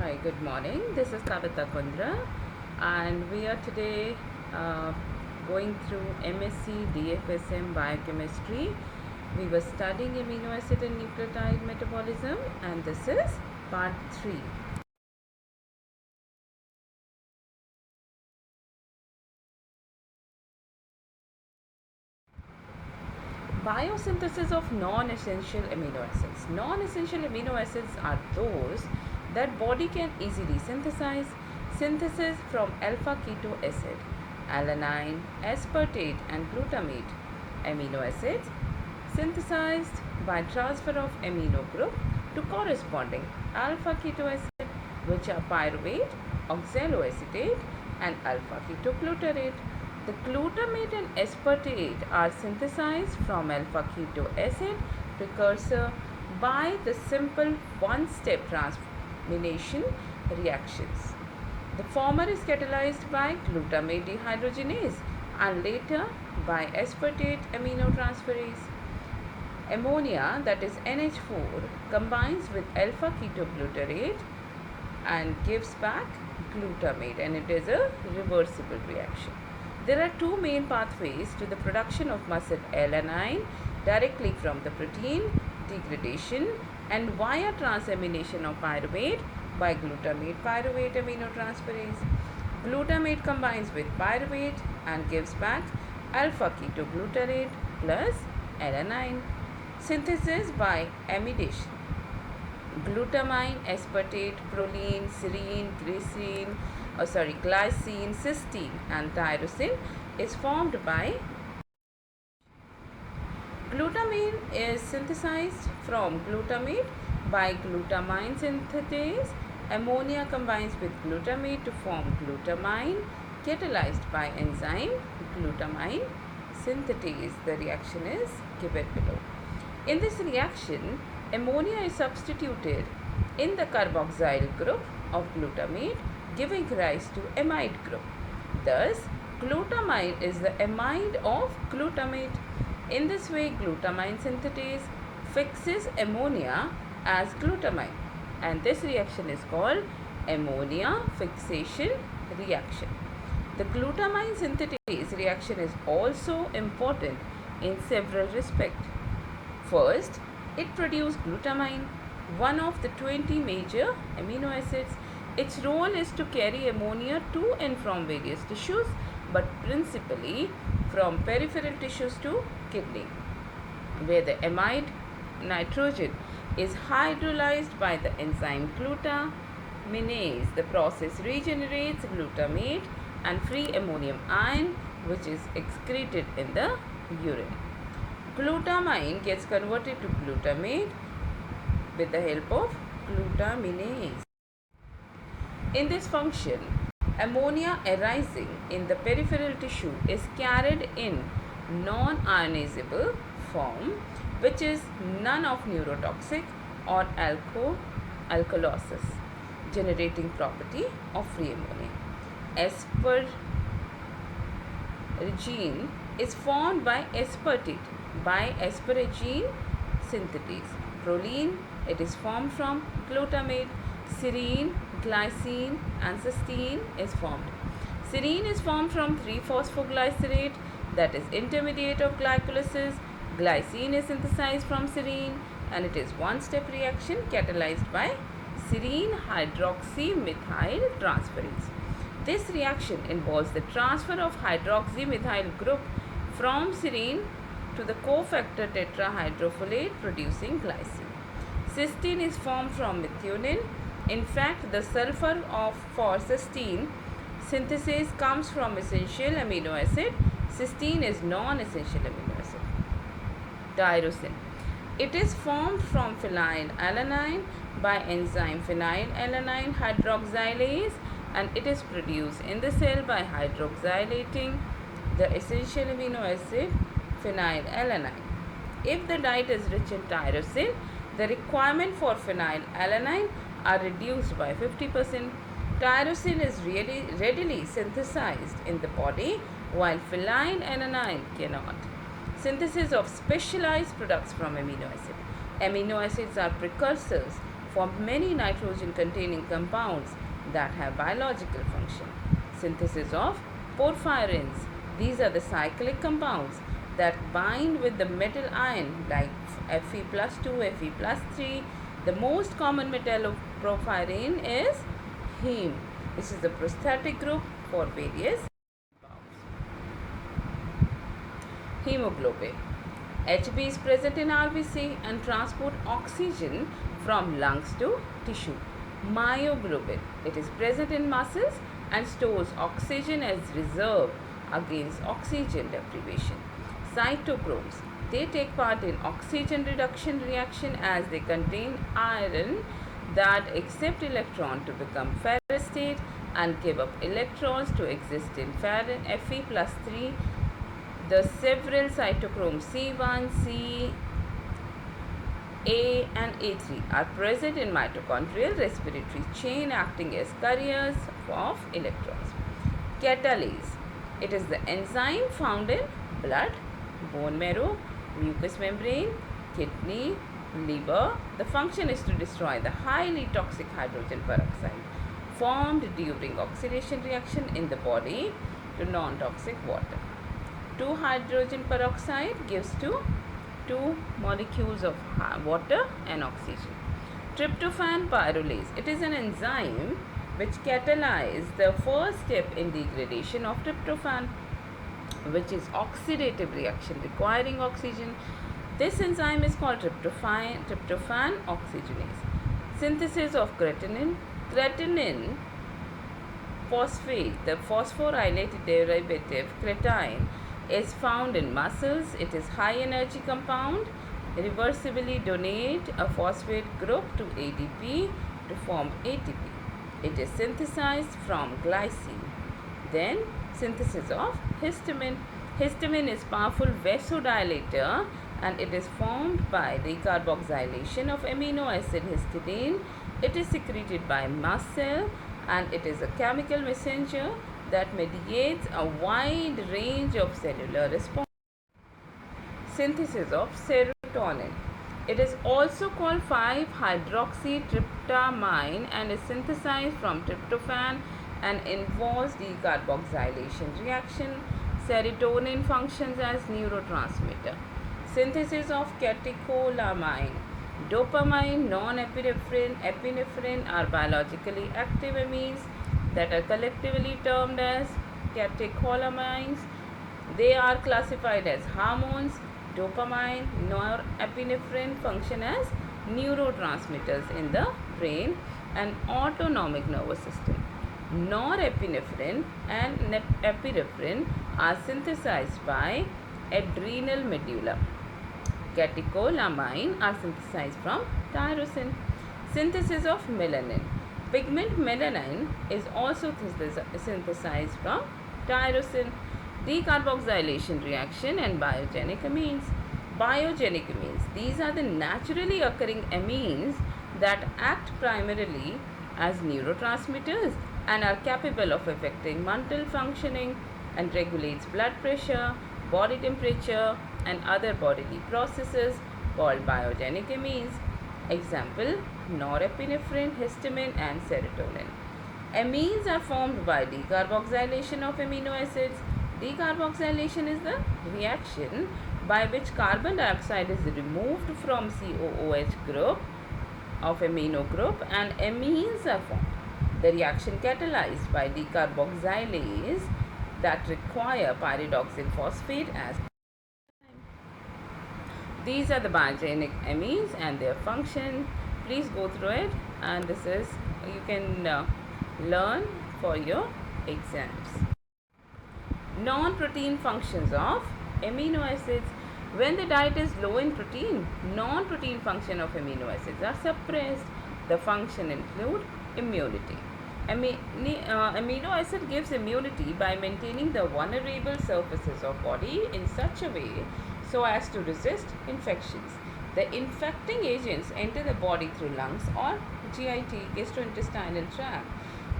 Hi, good morning. This is Kavita Kundra, and we are today going through Mscdfsm Biochemistry. We were studying amino acid and nucleotide metabolism, and this is part 3. Biosynthesis of non-essential amino acids. Non-essential amino acids are those that body can easily synthesize. Synthesis from alpha keto acid, alanine, aspartate and glutamate amino acids synthesized by transfer of amino group to corresponding alpha keto acid, which are pyruvate, oxaloacetate and alpha ketoglutarate. The glutamate and aspartate are synthesized from alpha keto acid precursor by the simple one-step transformation reactions. The former is catalyzed by glutamate dehydrogenase and later by aspartate aminotransferase. Ammonia, that is NH4, combines with alpha ketoglutarate and gives back glutamate, and it is a reversible reaction. There are two main pathways to the production of muscle alanine: directly from the protein degradation and via transamination of pyruvate by glutamate pyruvate aminotransferase. Glutamate combines with pyruvate and gives back alpha ketoglutarate plus alanine. Synthesis by amidation. Glutamine, aspartate, proline, serine, glycine, cysteine and tyrosine is formed by. Glutamine is synthesized from glutamate by glutamine synthetase. Ammonia combines with glutamate to form glutamine, catalyzed by enzyme glutamine synthetase. The reaction is given below. In this reaction, ammonia is substituted in the carboxyl group of glutamate, giving rise to amide group. Thus, glutamine is the amide of glutamate. In this way, glutamine synthetase fixes ammonia as glutamine, and this reaction is called ammonia fixation reaction. The glutamine synthetase reaction is also important in several respects. First, it produces glutamine, one of the 20 major amino acids. Its role is to carry ammonia to and from various tissues, but principally from peripheral tissues to kidney, where the amide nitrogen is hydrolyzed by the enzyme glutaminase. The process regenerates glutamate and free ammonium ion, which is excreted in the urine. Glutamine gets converted to glutamate with the help of glutaminase. In this function, ammonia arising in the peripheral tissue is carried in non-ionizable form, which is none of neurotoxic or alkalosis, generating property of free ammonia. Asparagine is formed by aspartate by asparagine synthetase. Proline, it is formed from glutamate. Serine, glycine and cysteine is formed. Serine is formed from 3-phosphoglycerate, that is intermediate of glycolysis. Glycine is synthesized from serine, and it is one-step reaction catalyzed by serine hydroxymethyl transferase. This reaction involves the transfer of hydroxymethyl group from serine to the cofactor tetrahydrofolate producing glycine. Cysteine is formed from methionine. In fact, the sulfur for cysteine synthesis comes from essential amino acid. Cysteine is non-essential amino acid. Tyrosine. It is formed from phenylalanine by enzyme phenylalanine hydroxylase, and it is produced in the cell by hydroxylating the essential amino acid phenylalanine. If the diet is rich in tyrosine, the requirement for phenylalanine are reduced by 50%. Tyrosine is readily synthesized in the body, while phenylalanine cannot. Synthesis of specialized products from amino acid. Amino acids are precursors form many nitrogen containing compounds that have biological function. Synthesis of porphyrins. These are the cyclic compounds that bind with the metal ion like Fe plus 2, Fe plus 3. The most common metal of porphyrin is heme. This is the prosthetic group for various compounds. Hemoglobin. Hb is present in RBC and transport oxygen from lungs to tissue. Myoglobin. It is present in muscles and stores oxygen as reserve against oxygen deprivation. Cytochromes. They take part in oxygen reduction reaction as they contain iron that accept electron to become ferrous state and give up electrons to exist in Fe plus 3. The several cytochromes C1, C, A and A3 are present in mitochondrial respiratory chain acting as carriers of electrons. Catalase. It is the enzyme found in blood, bone marrow, mucous membrane, kidney, liver. The function is to destroy the highly toxic hydrogen peroxide formed during oxidation reaction in the body to non-toxic water. 2 hydrogen peroxide gives to 2 molecules of water and oxygen. Tryptophan pyrrolase. It is an enzyme which catalyzes the first step in degradation of tryptophan, which is oxidative reaction requiring oxygen. This enzyme is called tryptophan oxygenase. Synthesis of creatinine. Creatinine phosphate, the phosphorylated derivative creatine, is found in muscles. It is high energy compound. Reversibly donate a phosphate group to ADP to form ATP. It is synthesized from glycine. Then synthesis of histamine. Histamine is powerful vasodilator and it is formed by decarboxylation of amino acid histidine. It is secreted by mast cell and it is a chemical messenger that mediates a wide range of cellular response. Synthesis of serotonin. It is also called 5-hydroxytryptamine and is synthesized from tryptophan and involves decarboxylation reaction. Serotonin functions as neurotransmitter. Synthesis of catecholamine. Dopamine, non-epinephrine, epinephrine are biologically active amines that are collectively termed as catecholamines. They are classified as hormones. Dopamine, norepinephrine function as neurotransmitters in the brain and autonomic nervous system. Norepinephrine and epinephrine are synthesized by adrenal medulla. Catecholamine are synthesized from tyrosine. Synthesis of melanin. Pigment melanin is also synthesized from tyrosine. Decarboxylation reaction and biogenic amines. Biogenic amines. These are the naturally occurring amines that act primarily as neurotransmitters and are capable of affecting mental functioning and regulates blood pressure, body temperature and other bodily processes called biogenic amines. Example, norepinephrine, histamine and serotonin. Amines are formed by decarboxylation of amino acids. Decarboxylation is the reaction by which carbon dioxide is removed from COOH group of amino group and amines are formed. The reaction catalyzed by decarboxylase that require pyridoxine phosphate as. These are the biogenic amines and their function. Please go through it and this is you can learn for your exams. Non-protein functions of amino acids. When the diet is low in protein, non-protein function of amino acids are suppressed. The function include immunity. Amino acid gives immunity by maintaining the vulnerable surfaces of body in such a way so as to resist infections. The infecting agents enter the body through lungs or GIT, gastrointestinal tract,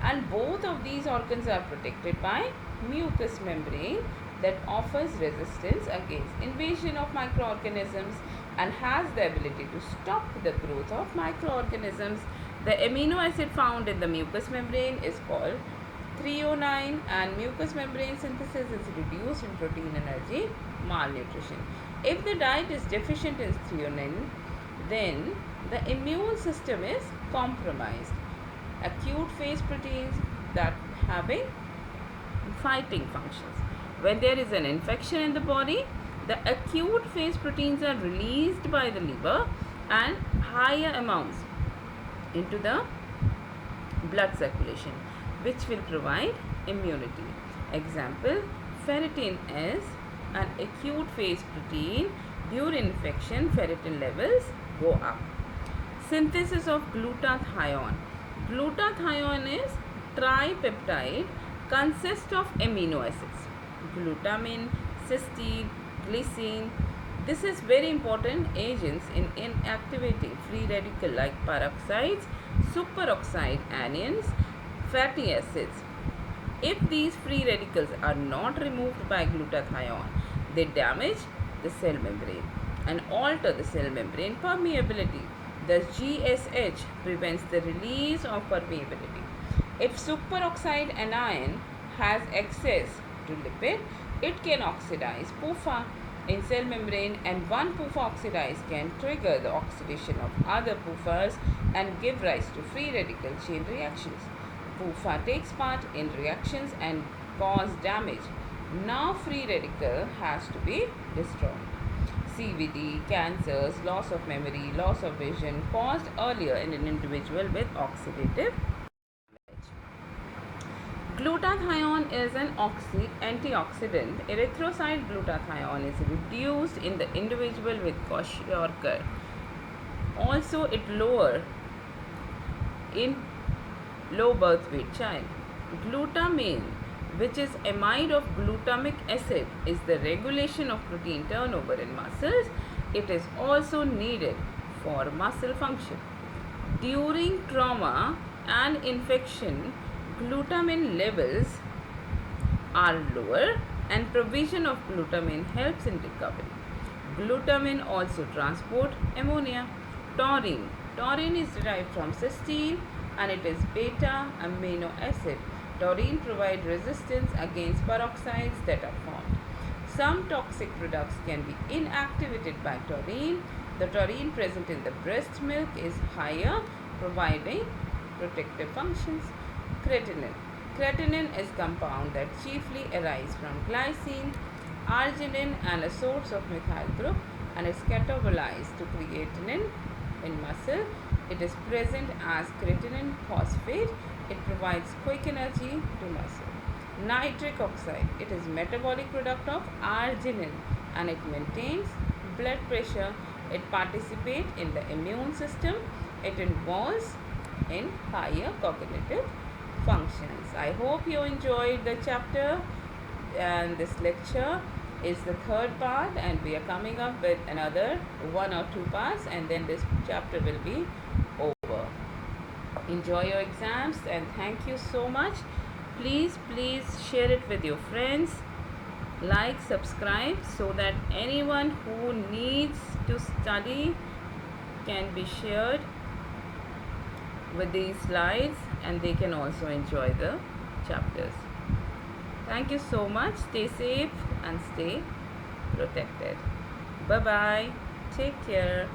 and both of these organs are protected by mucous membrane that offers resistance against invasion of microorganisms. and has the ability to stop the growth of microorganisms. The amino acid found in the mucous membrane is called threonine, and mucous membrane synthesis is reduced in protein energy malnutrition. If the diet is deficient in threonine, then the immune system is compromised. Acute phase proteins that having fighting functions. When there is an infection in the body, the acute phase proteins are released by the liver and higher amounts into the blood circulation, which will provide immunity. Example, ferritin is an acute phase protein. During infection, ferritin levels go up. Synthesis of glutathione. Glutathione is tripeptide, consists of amino acids, glutamine, cysteine, glycine. This is very important agents in inactivating free radical like peroxides, superoxide anions, fatty acids. If these free radicals are not removed by glutathione, they damage the cell membrane and alter the cell membrane permeability. Thus, GSH prevents the release of permeability. If superoxide anion has access to lipid, it can oxidize PUFA in cell membrane, and one PUFA oxidase can trigger the oxidation of other PUFAs and give rise to free radical chain reactions. PUFA takes part in reactions and cause damage. Now free radical has to be destroyed. CVD, cancers, loss of memory, loss of vision caused earlier in an individual with oxidative damage. Glutathione is an antioxidant. Erythrocyte glutathione is reduced in the individual with kwashiorkor. Also, it lower in low birth weight child. Glutamine, which is amide of glutamic acid, is the regulation of protein turnover in muscles. It is also needed for muscle function. During trauma and infection, glutamine levels are lower, and provision of glutamine helps in recovery. Glutamine also transports ammonia. Taurine. Taurine is derived from cysteine and it is beta amino acid. Taurine provides resistance against peroxides that are formed. Some toxic products can be inactivated by taurine. The taurine present in the breast milk is higher, providing protective functions. Creatinine. Creatinine is compound that chiefly arise from glycine, arginine and a source of methyl group, and is catabolized to creatinine in muscle. It is present as creatinine phosphate. It provides quick energy to muscle. Nitric oxide. It is metabolic product of arginine and it maintains blood pressure. It participates in the immune system. It involves in higher cognitive functions. I hope you enjoyed the chapter, and this lecture is the third part, and we are coming up with another 1 or 2 parts, and then this chapter will be over. Enjoy your exams and thank you so much. Please share it with your friends. Like, subscribe so that anyone who needs to study can be shared with these slides and they can also enjoy the chapters. Thank you so much. Stay safe and stay protected. Bye bye. Take care.